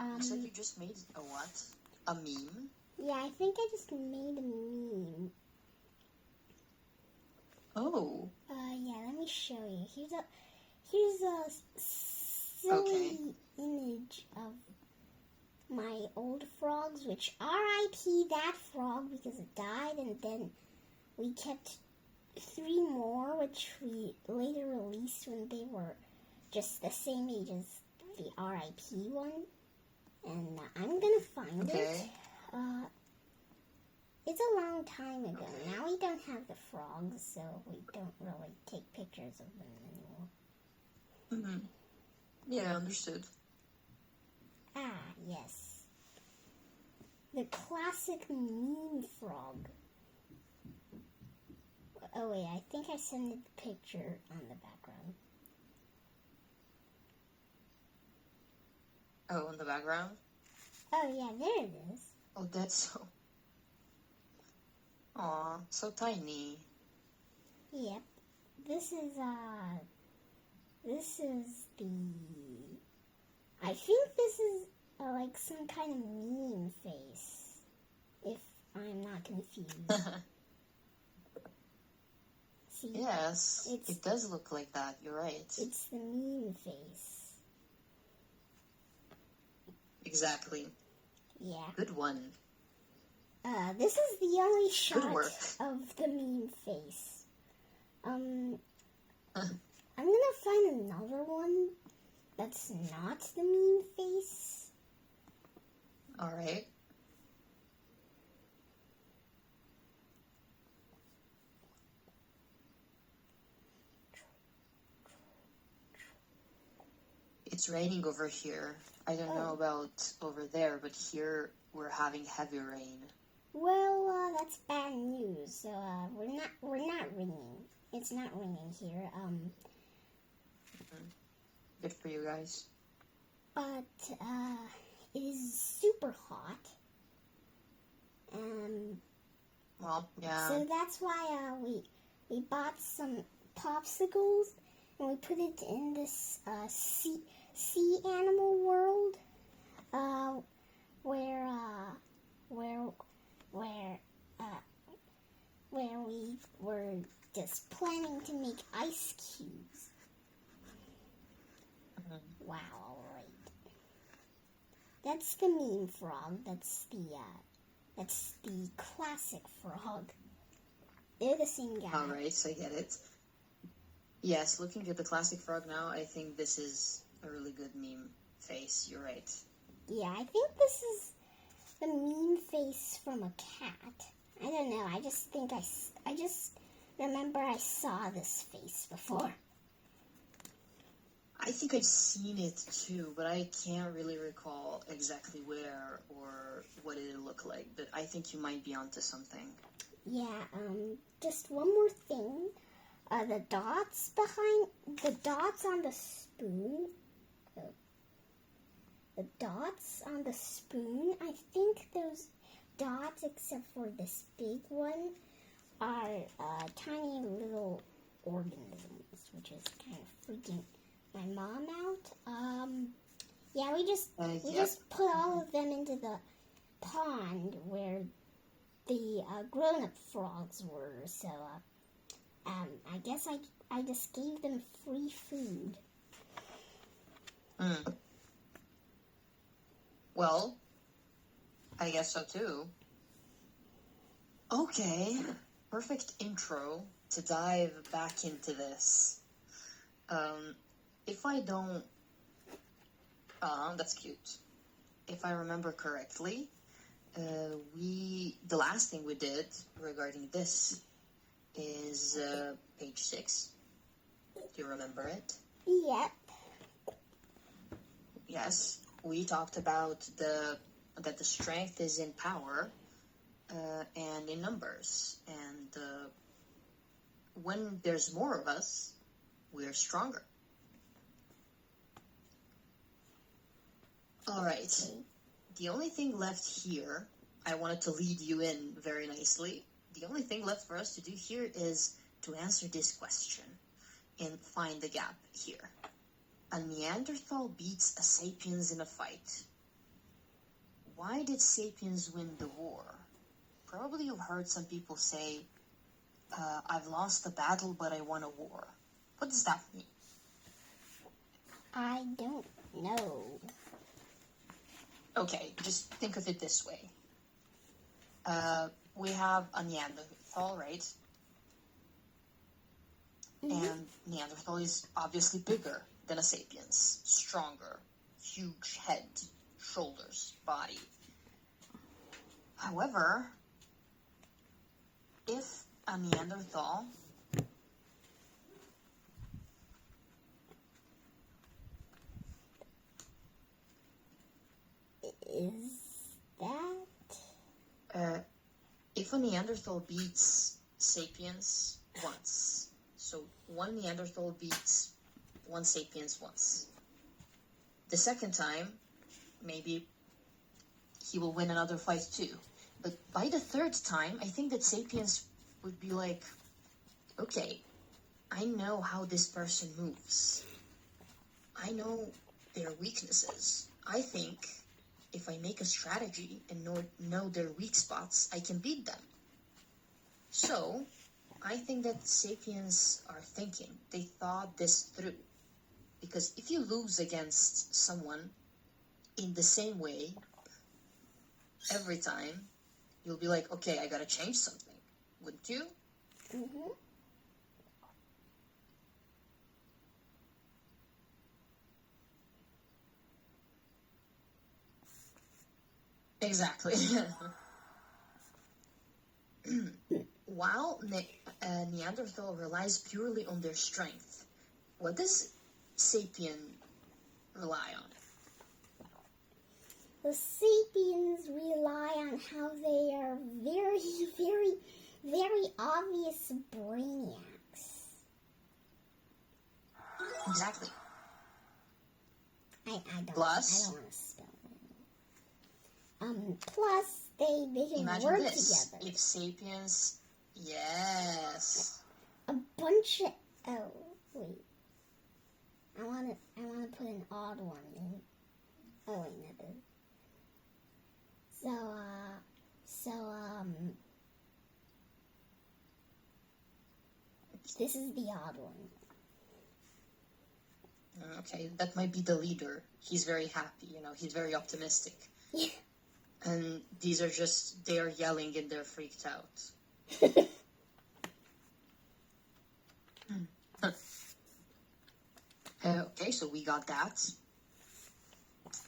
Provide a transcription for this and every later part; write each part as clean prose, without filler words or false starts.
Looks like you just made a what? A meme? Yeah, I think I just made a meme. Oh. Yeah, let me show you. Here's a silly image of my old frogs, which R.I.P. that frog because it died, and then we kept 3 more, which we later released when they were just the same age as the R.I.P. one. And I'm gonna find it. It's a long time ago. Okay. Now we don't have the frogs, so we don't really take pictures of them anymore. Yeah, understood. Ah, yes. The classic meme frog. Oh wait, I think I sent the picture on the background. Oh, in the background? Oh yeah, there it is. Oh, that's so... Aw, so tiny. Yep. This is the... I think this is like some kind of meme face, if I'm not confused. See? Yes, it does look like that, you're right. It's the meme face. Exactly. Yeah. Good one. This is the only shot Good work. of the meme face. I'm gonna find another one that's not the meme face. Alright. It's raining over here. I don't know about over there, but here we're having heavy rain. Well, that's bad news. So we're not ringing. It's not ringing here. Good for you guys. But it is super hot. Well, yeah. So that's why we bought some popsicles and we put it in this sea animal world where we were just planning to make ice cubes. Wow, alright. That's the meme frog. That's the classic frog. They're the same guy. Alright, so I get it. Yes, looking at the classic frog now, I think this is a really good meme face. You're right. Yeah, I think this is the meme face from a cat. I don't know. I just think I just remember I saw this face before. I think I've seen it too, but I can't really recall exactly where or what it looked like. But I think you might be onto something. Yeah, just one more thing. The dots on the spoon. The dots on the spoon, I think those dots, except for this big one, are tiny little organisms, which is kind of freaking my mom out. Yeah, we just put all of them into the pond where the grown-up frogs were. So, I guess I just gave them free food. Well, I guess so too. Okay, perfect intro to dive back into this. If I don't... that's cute. If I remember correctly, the last thing we did regarding this is page 6. Do you remember it? Yep. Yes, we talked about that the strength is in power and in numbers, and when there's more of us, we're stronger. All right. The only thing left here, I wanted to lead you in very nicely. The only thing left for us to do here is to answer this question and find the gap here. A Neanderthal beats a Sapiens in a fight. why did sapiens win the war? Probably you've heard some people say, I've lost the battle, but I won a war. What does that mean? I don't know. Okay, just think of it this way. We have a Neanderthal, right? Mm-hmm. And Neanderthal is obviously bigger than a sapiens, stronger, huge head, shoulders, body. However, if a Neanderthal Is that? if a Neanderthal beats sapiens once, so one Neanderthal beats one sapiens once. The second time, maybe he will win another fight too. But by the third time, I think that sapiens would be like, okay, I know how this person moves. I know their weaknesses. I think if I make a strategy and know their weak spots, I can beat them. So, I think that sapiens are thinking. They thought this through. Because if you lose against someone in the same way every time, you'll be like, okay, I gotta change something. Wouldn't you? Mm-hmm. Exactly. While Neanderthal relies purely on their strength, what does sapien rely on? The sapiens rely on how they are very, very, very obvious brainiacs. Exactly. I don't Plus, want to spell it. Plus they can imagine work this. together. If sapiens, yes. A bunch of wait. I wanna put an odd one in. Oh wait, not this. This is the odd one. Okay, that might be the leader. He's very happy, he's very optimistic. Yeah. And these are just, they are yelling and they're freaked out. Okay, so we got that.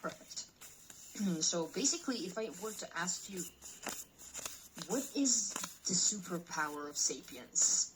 Perfect. So basically, if I were to ask you, what is the superpower of sapiens?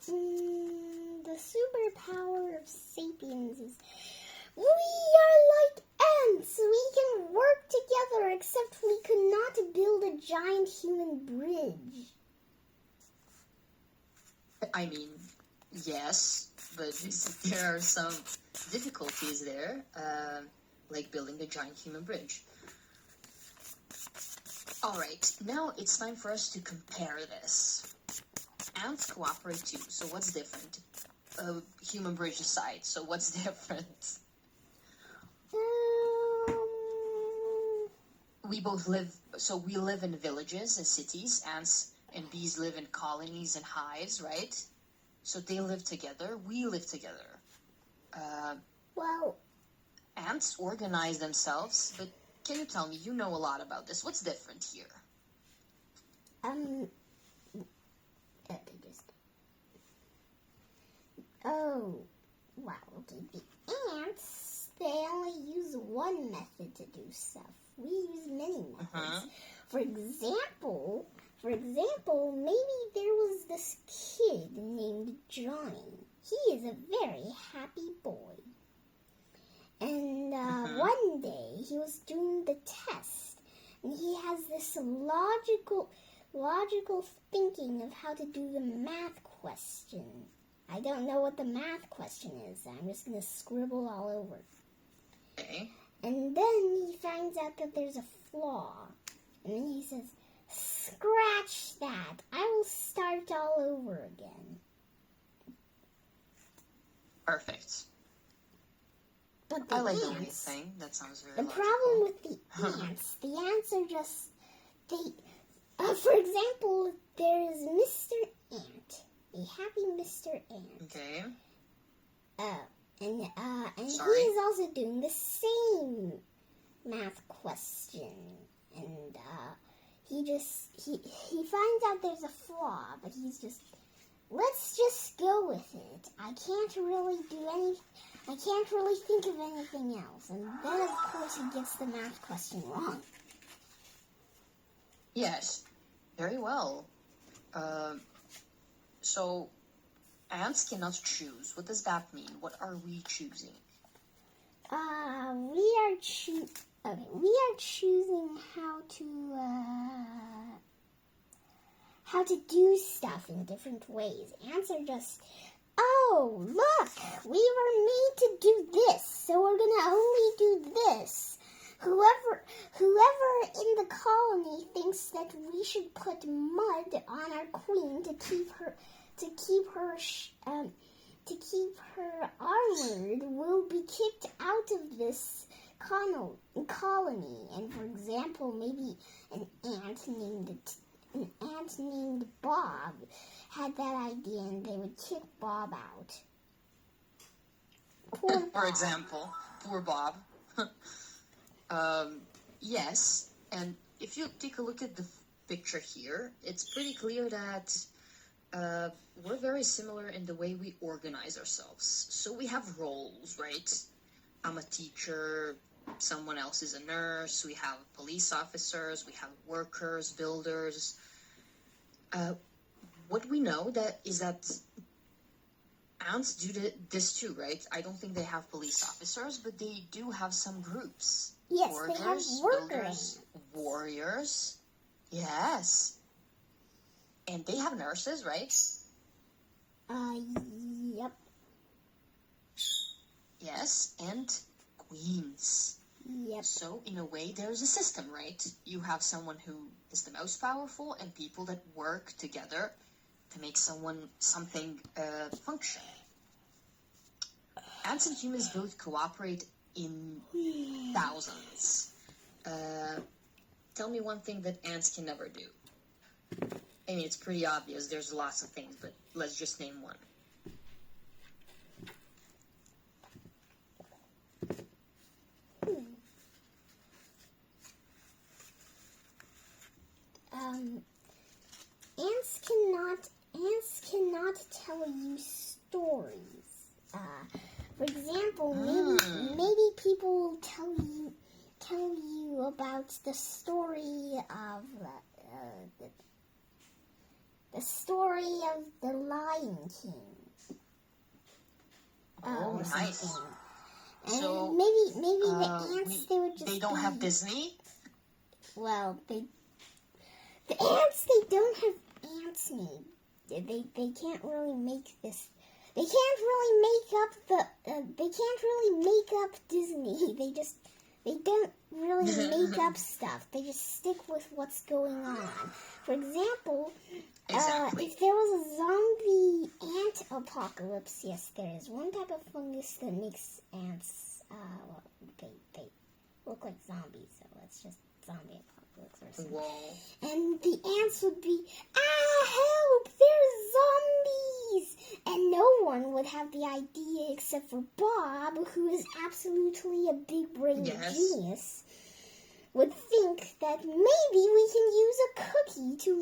The superpower of sapiens is we are like ants. We can work together, except we could not build a giant human bridge. I mean, yes, but there are some difficulties there, like building a giant human bridge. All right, now it's time for us to compare this. Ants cooperate too, so what's different? Human bridge aside, so what's different? We live in villages and cities. Ants and bees live in colonies and hives, right? So they live together, we live together. Well, Ants organize themselves, but can you tell me, you know a lot about this, what's different here? Okay, the ants, they only use one method to do stuff. We use many methods. For example, maybe there was this kid named Johnny. He is a very happy boy. And one day he was doing the test, and he has this logical thinking of how to do the math question. I don't know what the math question is. I'm just going to scribble all over. Okay. And then he finds out that there's a flaw. And then he says, scratch that. I will start all over again. Perfect. But the I like the wing ants, thing. That sounds very the logical. problem with the ants are just, for example, there's Mr. Ant, a happy Mr. Ant. Okay. And Sorry. he is also doing the same math question. And, he finds out there's a flaw, but he's just, let's just go with it. I can't really think of anything else. And then, of course, he gets the math question wrong. Yes. Very well. So, ants cannot choose. What does that mean? What are we choosing? We are choosing how to do stuff in different ways. Ants are just, oh, look, we were made to do this, so we're gonna only do this. Whoever in the colony thinks that we should put mud on our queen to keep her armored will be kicked out of this colony. And for example, maybe an ant named Bob had that idea, and they would kick Bob out. Poor Bob. For example, poor Bob. Yes, and if you take a look at the picture here, it's pretty clear that we're very similar in the way we organize ourselves. So we have roles, right? I'm a teacher, someone else is a nurse, we have police officers, we have workers, builders. What we know is that ants do this too, right? I don't think they have police officers, but they do have some groups. Yes, Foragers, they have builders, warriors. Yes. And they have nurses, right? Yep. Yes, and queens. Yep. So, in a way, there's a system, right? You have someone who is the most powerful and people that work together to make something function. Ants and humans both cooperate in thousands. Tell me one thing that ants can never do. I mean, it's pretty obvious. There's lots of things, but let's just name one. Ants cannot tell you stories. For example, maybe people will tell you about the story of the Lion King. Oh, nice. And So maybe the ants they don't have Disney. Well, the ants don't have ants name. They can't really make this. They can't really make up Disney. They don't really make up stuff. They just stick with what's going on. For example, Exactly. if there was a zombie ant apocalypse, yes, there is one type of fungus that makes ants. They look like zombies, so it's just zombie apocalypse or something. Whoa. And the ants would be, help! There's zombies! And no one would have the idea except for Bob, who is absolutely a big-brained genius, would think that maybe we can use a cookie to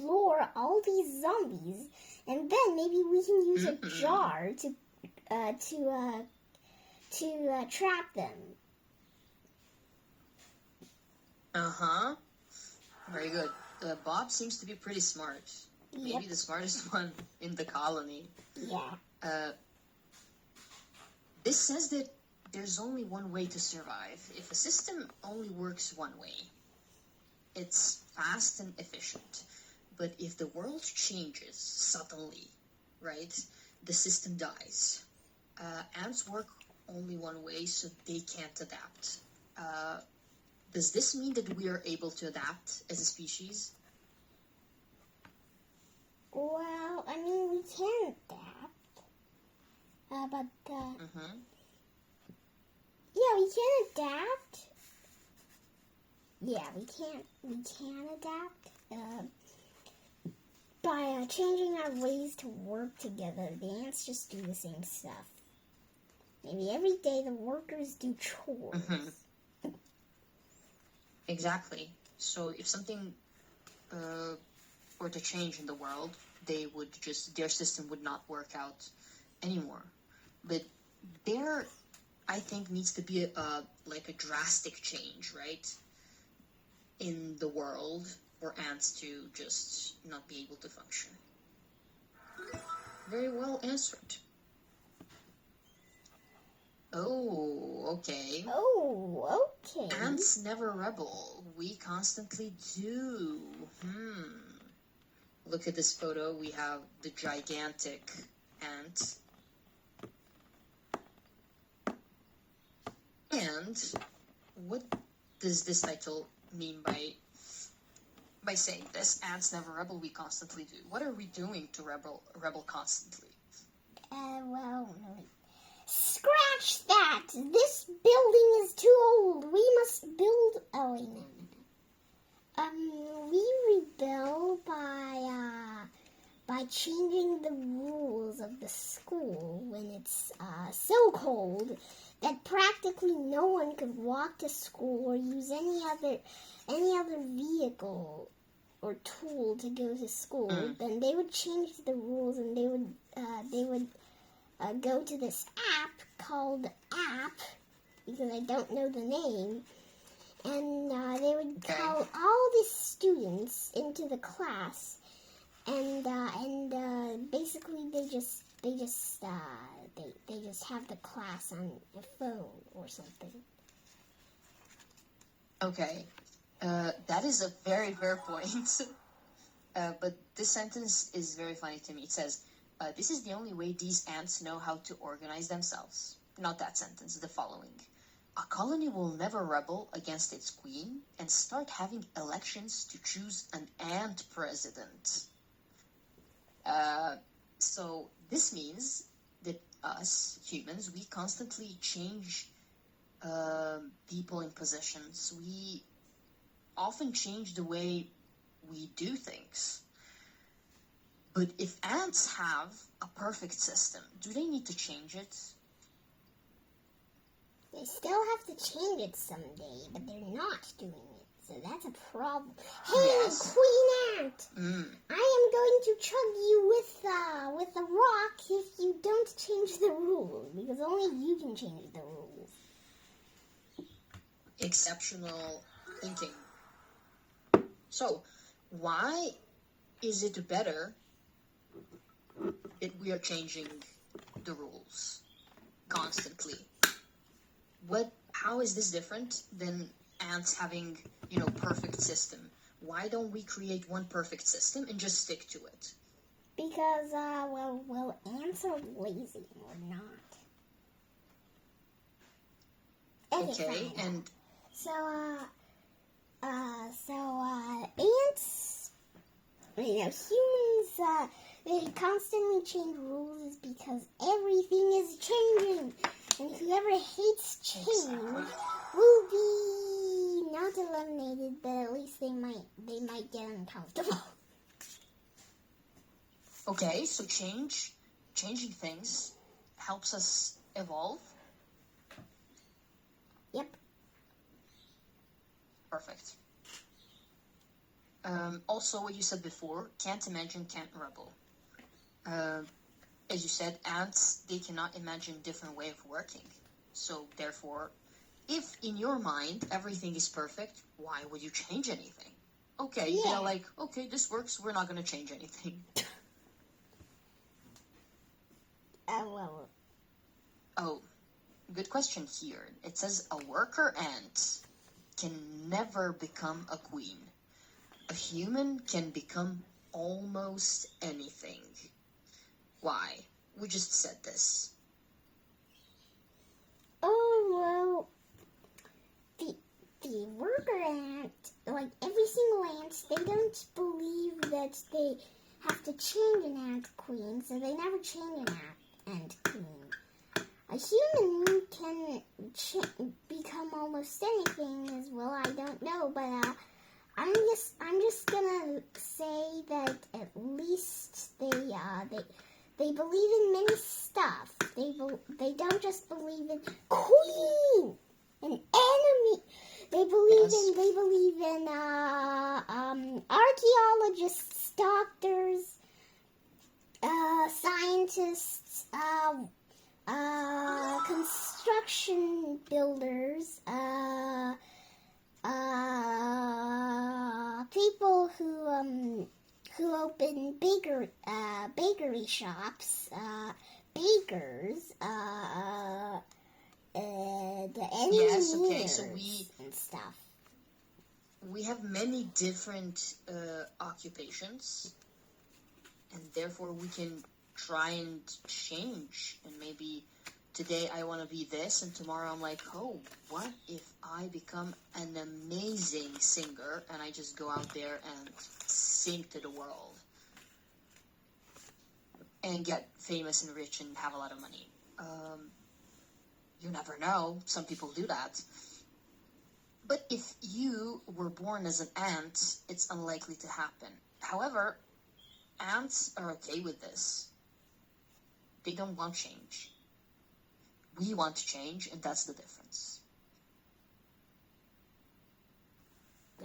lure all these zombies, and then maybe we can use a jar to trap them. Uh-huh. Very good. Bob seems to be pretty smart. Maybe Yep. the smartest one in the colony. Yeah. This says that there's only one way to survive. If a system only works one way, it's fast and efficient. But if the world changes suddenly, right, the system dies. Ants work only one way, so they can't adapt. Does this mean that we are able to adapt as a species? Well, I mean, we can adapt. But Yeah, we can adapt. Yeah, we can adapt by changing our ways to work together. The ants just do the same stuff. Maybe every day the workers do chores. Exactly. So if something were to change in the world, their system would not work out anymore. But there, I think, needs to be a drastic change, right, in the world for ants to just not be able to function. Very well answered. Oh, okay. Oh, okay. Ants never rebel. We constantly do. Look at this photo. We have the gigantic ant. And what does this title mean by saying this? Ants never rebel, we constantly do. What are we doing to rebel constantly? Well, scratch that! This building is too old. We must build. Oh wait, no. We rebel by changing the rules of the school when it's so cold that practically no one could walk to school or use any other vehicle or tool to go to school. Then they would change the rules and they would go to this app called App, because I don't know the name, and they would call all the students into the class, and basically they just have the class on a phone or something. Okay, that is a very fair point. But this sentence is very funny to me. It says, this is the only way these ants know how to organize themselves. Not that sentence, the following. A colony will never rebel against its queen and start having elections to choose an ant president. So this means that us, humans, we constantly change people in positions. We often change the way we do things. But if ants have a perfect system, do they need to change it? They still have to change it someday, but they're not doing it. So that's a problem. Hey, Yes. Queen Ant! I am going to chug you with a rock if you don't change the rules, because only you can change the rules. Exceptional thinking. So, why is it better that we are changing the rules constantly? How is this different than ants having, perfect system? Why don't we create one perfect system and just stick to it? Because, ants are lazy or not. Okay, and ants, humans, they constantly change rules because everything is changing. And whoever hates change will be not eliminated, but at least they might get uncomfortable. Okay, so changing things helps us evolve. Yep. Perfect. Also, what you said before, can't imagine, can't rebel. As you said, ants, they cannot imagine different way of working. So therefore, if in your mind everything is perfect, why would you change anything? Okay, Yeah. they're like, okay, this works, we're not going to change anything. Oh, good question here. It says a worker ant can never become a queen. A human can become almost anything. Why? We just said this. Oh, well, the worker ant, like every single ant, they don't believe that they have to change an ant queen, so they never change an ant queen. a human can become almost anything as well. I don't know, but I'm just gonna say that at least they believe in many stuff. They don't just believe in queen, an enemy. They believe in archaeologists, doctors, scientists, construction builders, people who open bakery shops, bakers, the engineers, Yes, okay, so and stuff. we have many different occupations, and therefore we can try and change. And maybe today I want to be this, and tomorrow I'm like, oh, what if I become an amazing singer and I just go out there and sing to the world and get famous and rich and have a lot of money? You never know. Some people do that. But if you were born as an ant, it's unlikely to happen. However, ants are okay with this. They don't want change. We want to change, and that's the difference.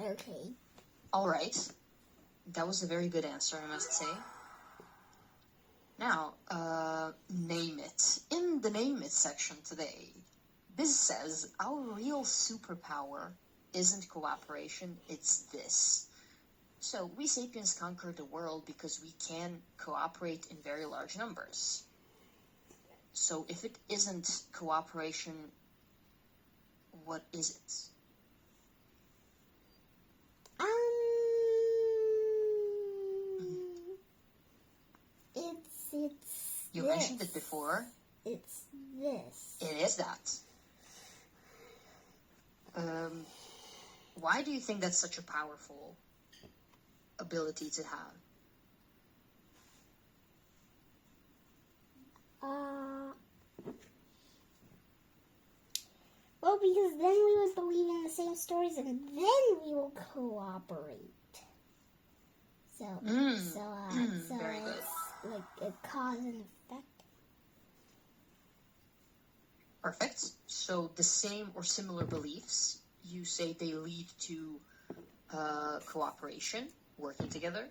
Okay. All right. That was a very good answer, I must say. Now, name it. In the name it section today, this says our real superpower isn't cooperation, it's this. So we sapiens conquer the world because we can cooperate in very large numbers. So if it isn't cooperation, what is it? It's You this. mentioned it before. It's this. It is that. Why do you think that's such a powerful ability to have? Well, because then we would believe in the same stories, and then we will cooperate. So very good. it's like a cause and effect. Perfect. So the same or similar beliefs, you say they lead to cooperation, working together?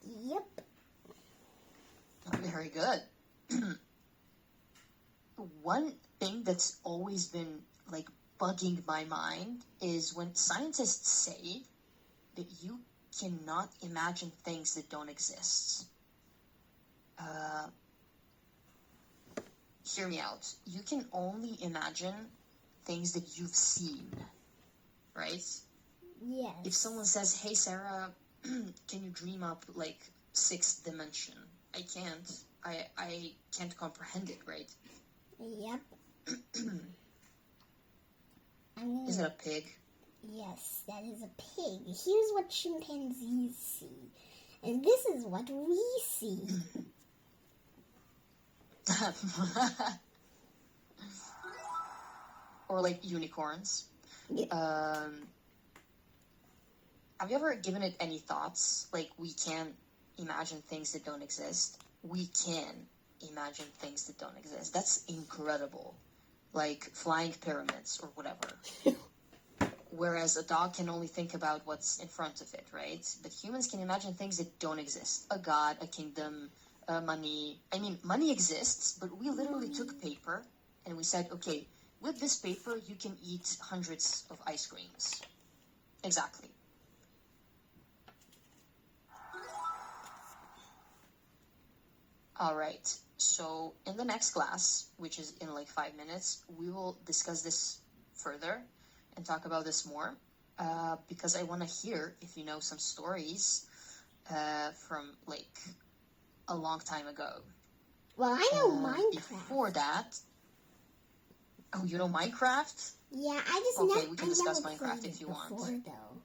Yep. Very good. One thing that's always been like bugging my mind is when scientists say that you cannot imagine things that don't exist. Hear me out. You can only imagine things that you've seen, right? Yes. If someone says, hey, Sarah, can you dream up like sixth dimension? I can't. I can't comprehend it, right? Yep. Is it a pig? Yes, that is a pig. Here's what chimpanzees see. And this is what we see. Or like unicorns. Yeah. Have you ever given it any thoughts? Like, we can't imagine things that don't exist. We can imagine things that don't exist. That's incredible. Like flying pyramids or whatever. Whereas a dog can only think about what's in front of it, right? But humans can imagine things that don't exist. A god, a kingdom, money. I mean, money exists, but we literally took paper and we said, okay, with this paper, you can eat hundreds of ice creams. Exactly. All right. So in the next class, which is in like 5 minutes, we will discuss this further and talk about this more, because I want to hear if you know some stories from like a long time ago. Well, I know Minecraft. Before that, oh, you know Minecraft? Yeah, I just okay, we can discuss Minecraft if you before, want. Though.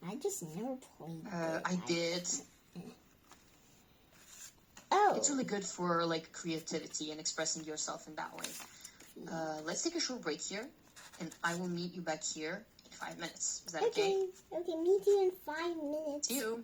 I just never played it. I did. Oh. It's really good for like creativity and expressing yourself in that way. let's take a short break here, and I will meet you back here in 5 minutes. Is that okay? Okay, meet you in 5 minutes. See you.